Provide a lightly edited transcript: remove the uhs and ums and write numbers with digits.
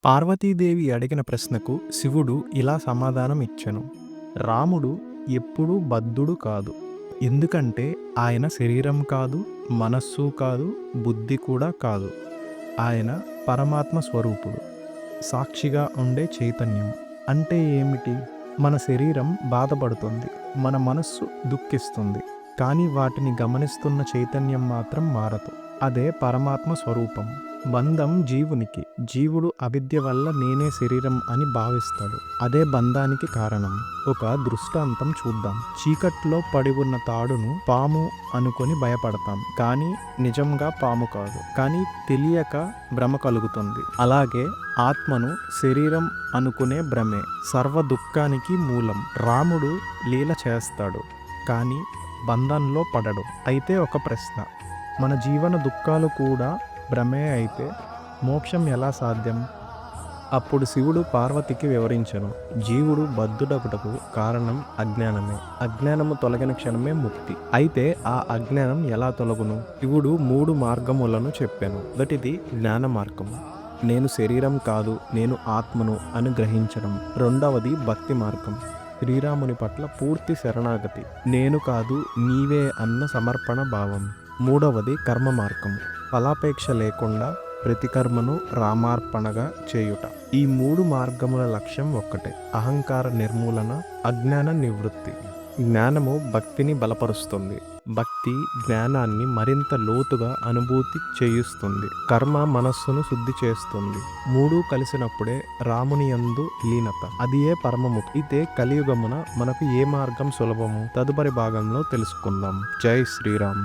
పార్వతీదేవి అడిగిన ప్రశ్నకు శివుడు ఇలా సమాధానం ఇచ్చెను. రాముడు ఎప్పుడూ బద్ధుడు కాదు. ఎందుకంటే ఆయన శరీరం కాదు, మనస్సు కాదు, బుద్ధి కూడా కాదు. ఆయన పరమాత్మ స్వరూపుడు. సాక్షిగా ఉండే చైతన్యం. అంటే ఏమిటి? మన శరీరం బాధపడుతుంది. మన మనస్సు దుఃఖిస్తుంది. కానీ వాటిని గమనిస్తున్న చైతన్యం మాత్రం మారదు. అదే పరమాత్మ స్వరూపం. బంధం జీవునికి. జీవుడు అవిద్య వల్ల నేనే శరీరం అని భావిస్తాడు. అదే బంధానికి కారణం. ఒక దృష్టాంతం చూద్దాం. చీకట్లో పడి ఉన్న తాడును పాము అనుకొని భయపడతాం. కానీ నిజంగా పాము కాదు. కానీ తెలియక భ్రమ కలుగుతుంది. అలాగే ఆత్మను శరీరం అనుకునే భ్రమే సర్వ దుఃఖానికి మూలం. రాముడు లీల చేస్తాడు, కానీ బంధంలో పడడు. అయితే ఒక ప్రశ్న, మన జీవన దుఃఖాలు కూడా భ్రమే అయితే మోక్షం ఎలా సాధ్యం? అప్పుడు శివుడు పార్వతికి వివరించెను. జీవుడు బద్ధుడగుటకు కారణం అజ్ఞానమే. అజ్ఞానము తొలగిన క్షణమే ముక్తి. అయితే ఆ అజ్ఞానం ఎలా తొలగును? శివుడు 3 మార్గములను చెప్పాను. మొదటిది జ్ఞాన మార్గము. నేను శరీరం కాదు, నేను ఆత్మను అని గ్రహించడం. రెండవది భక్తి మార్గం. శ్రీరాముని పట్ల పూర్తి శరణాగతి. నేను కాదు నీవే అన్న సమర్పణ భావం. మూడవది కర్మ మార్గం. ఫలాపేక్ష లేకుండా ప్రతి కర్మను రామార్పణగా చేయుట. ఈ 3 మార్గముల లక్ష్యం ఒక్కటే: అహంకార నిర్మూలన, అజ్ఞాన నివృత్తి. జ్ఞానము భక్తిని బలపరుస్తుంది. భక్తి జ్ఞానాన్ని మరింత లోతుగా అనుభూతి చేయిస్తుంది. కర్మ మనస్సును శుద్ధి చేస్తుంది. 3 కలిసినప్పుడే రాముని యందు లీనత. అది ఏ పరమముక్తి. అయితే కలియుగమున మనకు ఏ మార్గం సులభము? తదుపరి భాగంలో తెలుసుకుందాం. జై శ్రీరామ్.